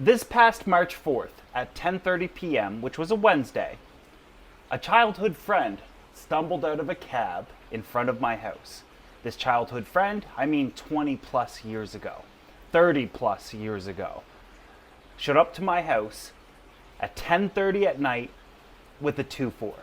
This past March 4th at 10:30 p.m., which was a Wednesday, a childhood friend stumbled out of a cab in front of my house. This childhood friend, I mean 20 plus years ago, 30 plus years ago, showed up to my house at 10:30 at night with a 2-4.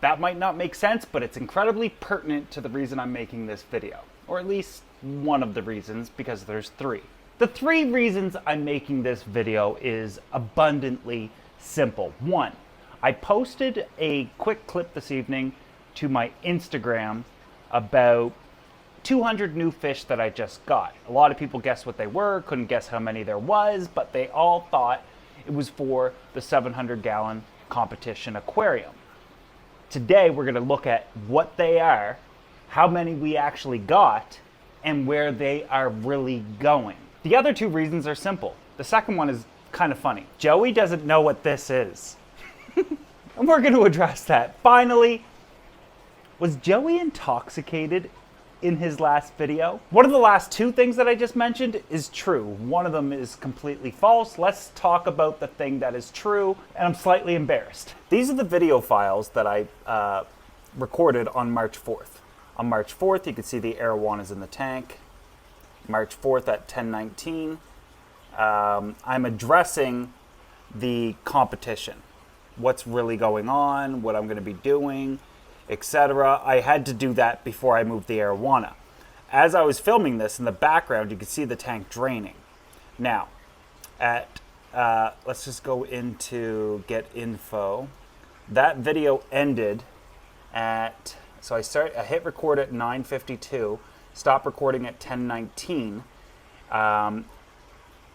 That might not make sense, but it's incredibly pertinent to the reason I'm making this video. Or at least one of the reasons, because there's three. The three reasons I'm making this video is abundantly simple. One, I posted a quick clip this evening to my Instagram about 200 new fish that I just got. A lot of people guessed what they were, couldn't guess how many there was, but they all thought it was for the 700-gallon competition aquarium. Today we're going to look at what they are, how many we actually got, and where they are really going. The other two reasons are simple. The second one is kind of funny. Joey doesn't know what this is. And we're going to address that. Finally, was Joey intoxicated in his last video? One of the last two things that I just mentioned is true. One of them is completely false. Let's talk about the thing that is true, and I'm slightly embarrassed. These are the video files that I recorded on March 4th. On March 4th, you can see the arowanas in the tank. March 4th at 10:19. I'm addressing the competition. What's really going on, what I'm going to be doing, etc. I had to do that before I moved the arowana. As I was filming this, in the background, you can see the tank draining. Now, let's just go into get info. That video ended at, so I hit record at 9:52, stopped recording at 10:19,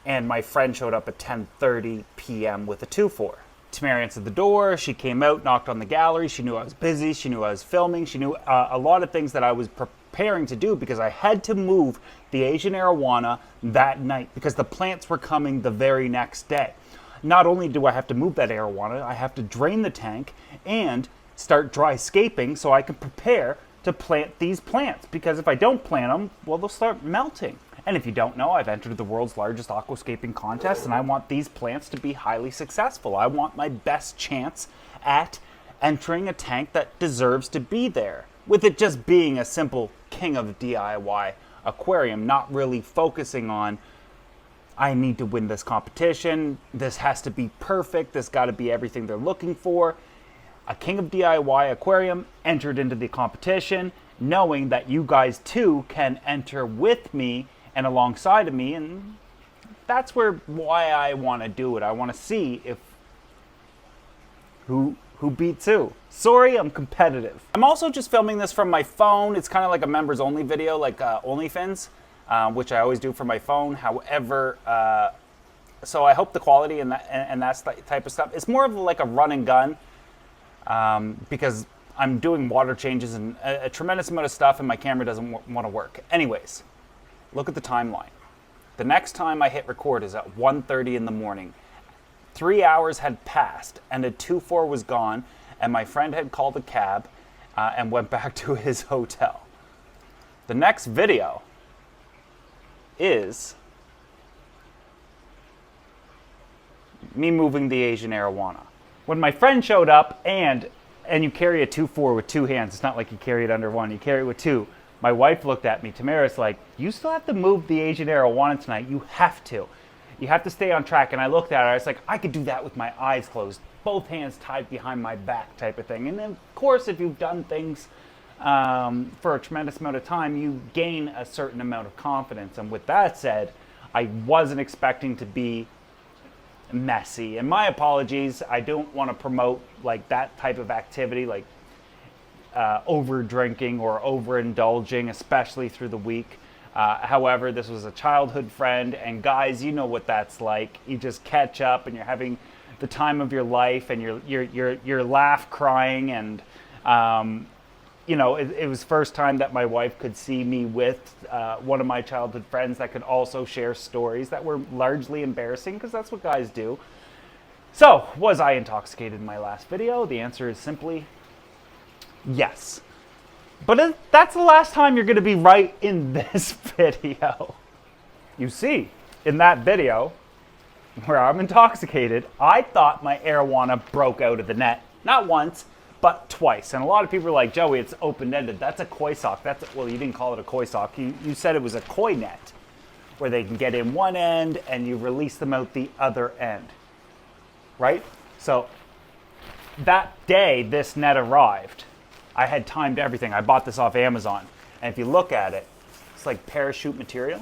and my friend showed up at 10:30 p.m. with a 2-4. Tamara answered the door, she came out, knocked on the gallery, she knew I was busy, she knew I was filming, she knew a lot of things that I was preparing to do because I had to move the Asian arowana that night because the plants were coming the very next day. Not only do I have to move that arowana, I have to drain the tank and start dry scaping so I can prepare to plant these plants, because if I don't plant them, well, they'll start melting. And if you don't know, I've entered the world's largest aquascaping contest, and I want these plants to be highly successful. I want my best chance at entering a tank that deserves to be there, with it just being a simple king of DIY aquarium, not really focusing on, I need to win this competition, this has to be perfect, this got to be everything they're looking for. A king of DIY aquarium entered into the competition, knowing that you guys too can enter with me and alongside of me, and that's why I want to do it. I want to see if who beats who. Sorry, I'm competitive. I'm also just filming this from my phone. It's kind of like a members only video, like OnlyFans, which I always do for my phone. However, so I hope the quality and that type of stuff. It's more of like a run and gun, because I'm doing water changes and a tremendous amount of stuff, and my camera doesn't want to work. Anyways. Look at the timeline. The next time I hit record is at 1:30 in the morning. 3 hours had passed and a 2-4 was gone, and my friend had called a cab and went back to his hotel. The next video is me moving the Asian arowana. When my friend showed up, and you carry a 2-4 with two hands, it's not like you carry it under one, you carry it with two. My wife looked at me. Tamara's like, you still have to move the Asian arowana tonight. You have to. You have to stay on track. And I looked at her. I was like, I could do that with my eyes closed, both hands tied behind my back type of thing. And then, of course, if you've done things for a tremendous amount of time, you gain a certain amount of confidence. And with that said, I wasn't expecting to be messy. And my apologies. I don't want to promote like that type of activity, like over drinking or overindulging, especially through the week. However, this was a childhood friend, and guys, you know what that's like. You just catch up and you're having the time of your life, and you're laugh crying, and you know, it was first time that my wife could see me with one of my childhood friends that could also share stories that were largely embarrassing, because that's what guys do. So, was I intoxicated in my last video? The answer is simply yes. But that's the last time you're going to be right in this video. You see, in that video, where I'm intoxicated, I thought my arowana broke out of the net. Not once, but twice. And a lot of people are like, Joey, it's open-ended. That's a koi sock. Well, you didn't call it a koi sock. You said it was a koi net, where they can get in one end and you release them out the other end, right? So that day this net arrived, I had timed everything. I bought this off Amazon. And if you look at it, it's like parachute material.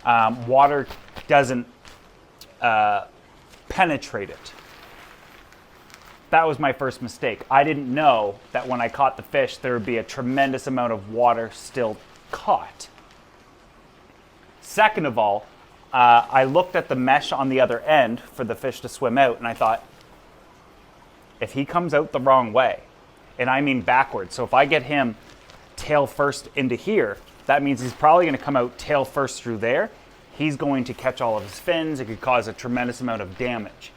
Water doesn't penetrate it. That was my first mistake. I didn't know that when I caught the fish, there would be a tremendous amount of water still caught. Second of all, I looked at the mesh on the other end for the fish to swim out, and I thought, if he comes out the wrong way, and I mean backwards, so if I get him tail first into here, that means he's probably going to come out tail first through there. He's going to catch all of his fins. It could cause a tremendous amount of damage.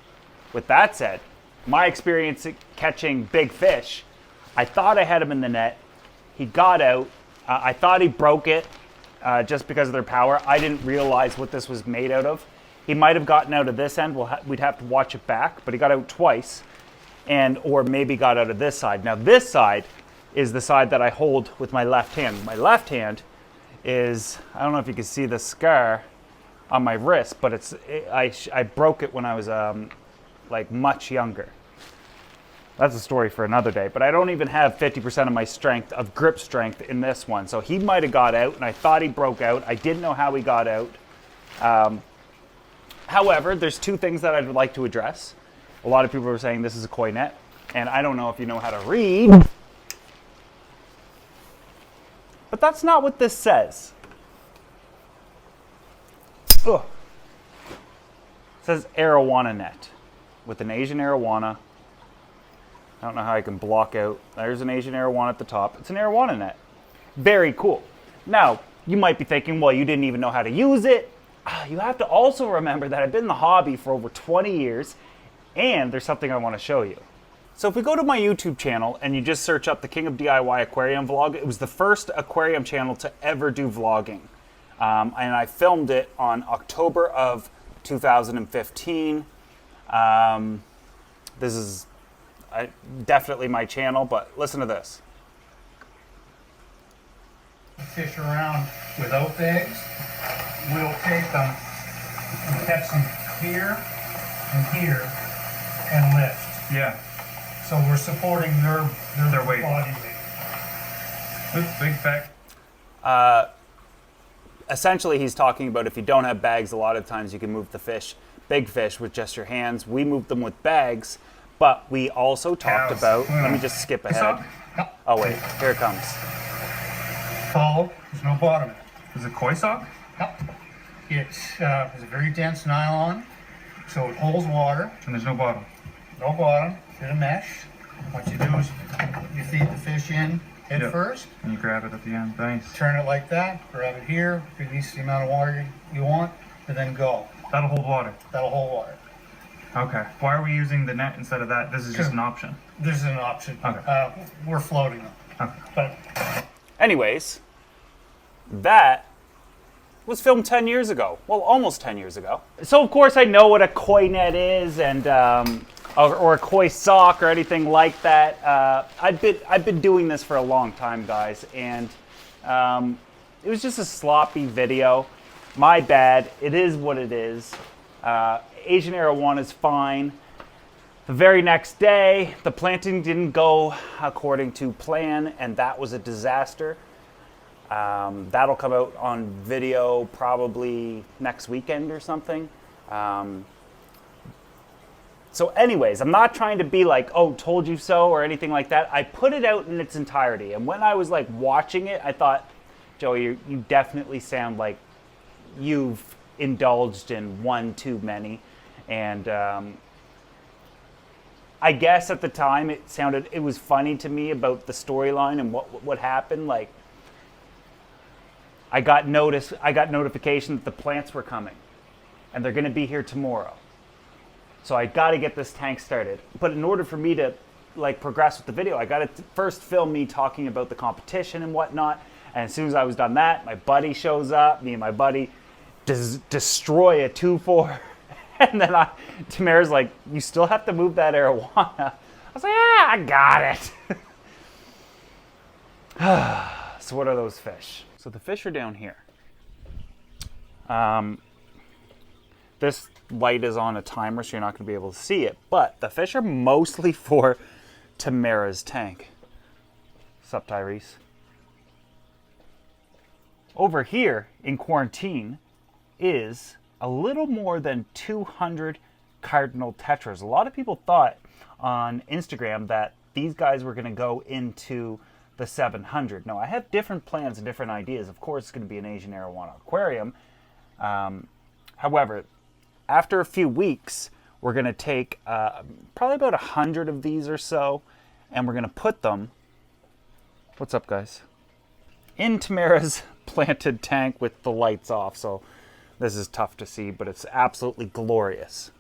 With that said, my experience at catching big fish, I thought I had him in the net. He got out. I thought he broke it just because of their power. I didn't realize what this was made out of. He might have gotten out of this end. We'd have to watch it back, but he got out twice, or maybe got out of this side. Now this side is the side that I hold with my left hand. My left hand is, I don't know if you can see the scar on my wrist, but I broke it when I was like much younger. That's a story for another day, but I don't even have 50% of my strength, of grip strength in this one. So he might have got out, and I thought he broke out. I didn't know how he got out. However, there's two things that I'd like to address. A lot of people are saying this is a koi net, and I don't know if you know how to read, but that's not what this says. Ugh. It says arowana net with an Asian arowana. I don't know how I can block out. There's an Asian arowana at the top. It's an arowana net. Very cool. Now, you might be thinking, well, you didn't even know how to use it. You have to also remember that I've been in the hobby for over 20 years, and there's something I want to show you. So if we go to my YouTube channel and you just search up the King of DIY Aquarium vlog, it was the first aquarium channel to ever do vlogging. And I filmed it on October of 2015. This is definitely my channel, but listen to this. Fish around without bags, we'll take them and catch them here and here and lift. Yeah. So we're supporting their weight. body weight. With big fat. Essentially, he's talking about if you don't have bags, a lot of times you can move the fish, big fish, with just your hands. We moved them with bags, but we also talked about, let me just skip ahead. Oh wait, here it comes. Follow, there's no bottom in it. Is it koi sock? Yep. It's a very dense nylon, so it holds water. And there's no bottom. No bottom, bit of mesh. What you do is you feed the fish in head first. And you grab it at the end. Nice. Turn it like that, grab it here, release the amount of water you want, and then go. That'll hold water. That'll hold water. Okay. Why are we using the net instead of that? This is just an option. This is an option. Okay. We're floating them. Okay. But Anyways, that was filmed 10 years ago. Well, almost 10 years ago. So of course I know what a koi net is, and or a koi sock or anything like that. I've been doing this for a long time, guys, and it was just a sloppy video. My bad. It is what it is. Asian arowana is fine. The very next day, the planting didn't go according to plan, and that was a disaster. That'll come out on video probably next weekend or something. So anyways, I'm not trying to be like, oh, told you so or anything like that. I put it out in its entirety. And when I was like watching it, I thought, Joey, you definitely sound like you've indulged in one too many. And I guess at the time it was funny to me about the storyline and what happened. Like, I got notification that the plants were coming and they're going to be here tomorrow. So I got to get this tank started. But in order for me to like progress with the video, I got to first film me talking about the competition and whatnot. And as soon as I was done that, my buddy shows up. Me and my buddy destroy a 2-4. And then Tamara's like, you still have to move that arowana. I was like, yeah, I got it. So what are those fish? So the fish are down here. This light is on a timer, so you're not going to be able to see it. But the fish are mostly for Tamara's tank. Sup, Tyrese? Over here in quarantine is a little more than 200 cardinal tetras. A lot of people thought on Instagram that these guys were going to go into the 700. No, I have different plans and different ideas. Of course, it's going to be an Asian arowana aquarium. However, after a few weeks, we're going to take probably about 100 of these or so, and we're going to put them, what's up, guys, in Tamara's planted tank with the lights off. So this is tough to see, but it's absolutely glorious.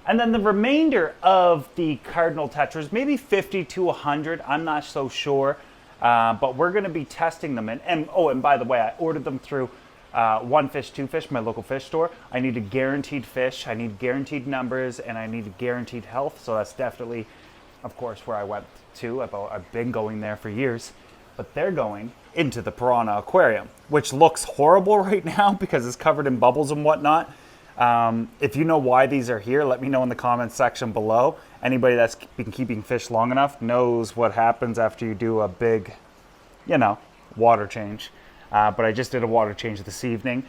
And then the remainder of the cardinal tetras, maybe 50 to 100, I'm not so sure, but we're going to be testing them. And by the way, I ordered them through One Fish, Two Fish, my local fish store. I need a guaranteed fish, I need guaranteed numbers, and I need guaranteed health. So that's definitely, of course, where I went to. I've been going there for years. But they're going into the piranha aquarium, which looks horrible right now because it's covered in bubbles and whatnot. If you know why these are here, let me know in the comments section below. Anybody that's been keeping fish long enough knows what happens after you do a big, water change. But I just did a water change this evening.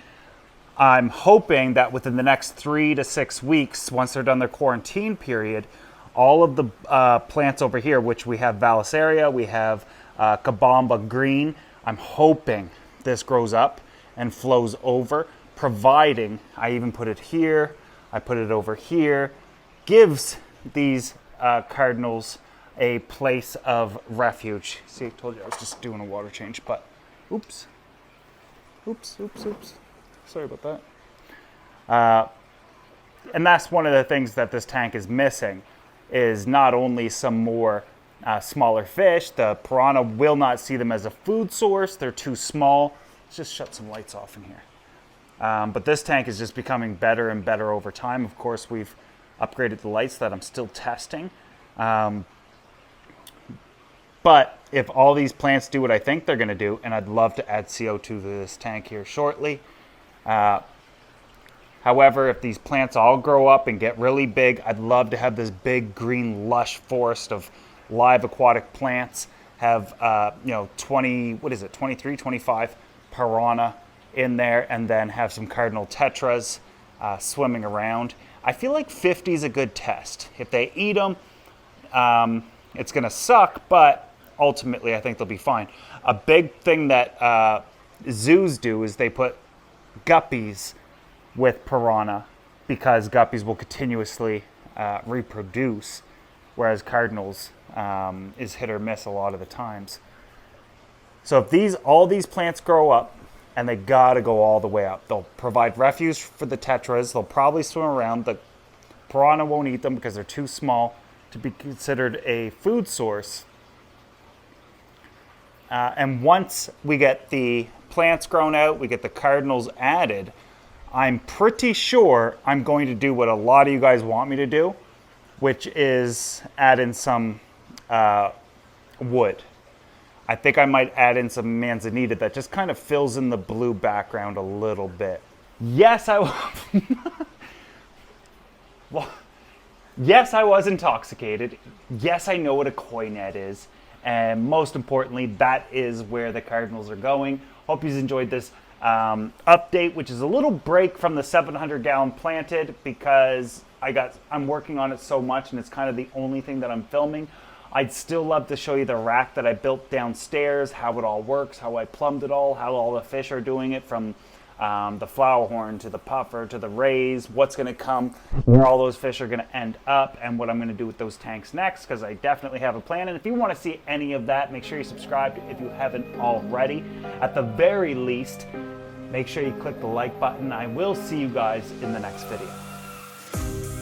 I'm hoping that within the next 3 to 6 weeks, once they're done their quarantine period, all of the plants over here, which we have Valisaria, we have Kabamba green, I'm hoping this grows up and flows over, providing I even put it here, I put it over here, gives these cardinals a place of refuge. See, I told you I was just doing a water change, but oops. Sorry about that. And that's one of the things that this tank is missing, is not only some more smaller fish. The piranha will not see them as a food source. They're too small. Let's just shut some lights off in here. But this tank is just becoming better and better over time. Of course, we've upgraded the lights that I'm still testing. But if all these plants do what I think they're going to do, and I'd love to add CO2 to this tank here shortly. However, if these plants all grow up and get really big, I'd love to have this big green lush forest of live aquatic plants, have 23, 25 piranha in there, and then have some cardinal tetras swimming around. I feel like 50 is a good test. If they eat them, it's going to suck, but ultimately I think they'll be fine. A big thing that zoos do is they put guppies with piranha, because guppies will continuously reproduce, whereas cardinals is hit or miss a lot of the times. So if all these plants grow up, and they gotta go all the way up, they'll provide refuge for the tetras. They'll probably swim around. The piranha won't eat them because they're too small to be considered a food source. And once we get the plants grown out, we get the cardinals added, I'm pretty sure I'm going to do what a lot of you guys want me to do, which is add in some wood. I think I might add in some manzanita that just kind of fills in the blue background a little bit. Yes, I was intoxicated. Yes, I know what a koi net is. And most importantly, that is where the cardinals are going. Hope you enjoyed this update, which is a little break from the 700-gallon planted, because I'm working on it so much and it's kind of the only thing that I'm filming. I'd still love to show you the rack that I built downstairs, how it all works, how I plumbed it all, how all the fish are doing it, from the flower horn to the puffer to the rays, what's going to come, where all those fish are going to end up, and what I'm going to do with those tanks next, because I definitely have a plan. And if you want to see any of that, make sure you subscribe if you haven't already. At the very least, make sure you click the like button. I will see you guys in the next video.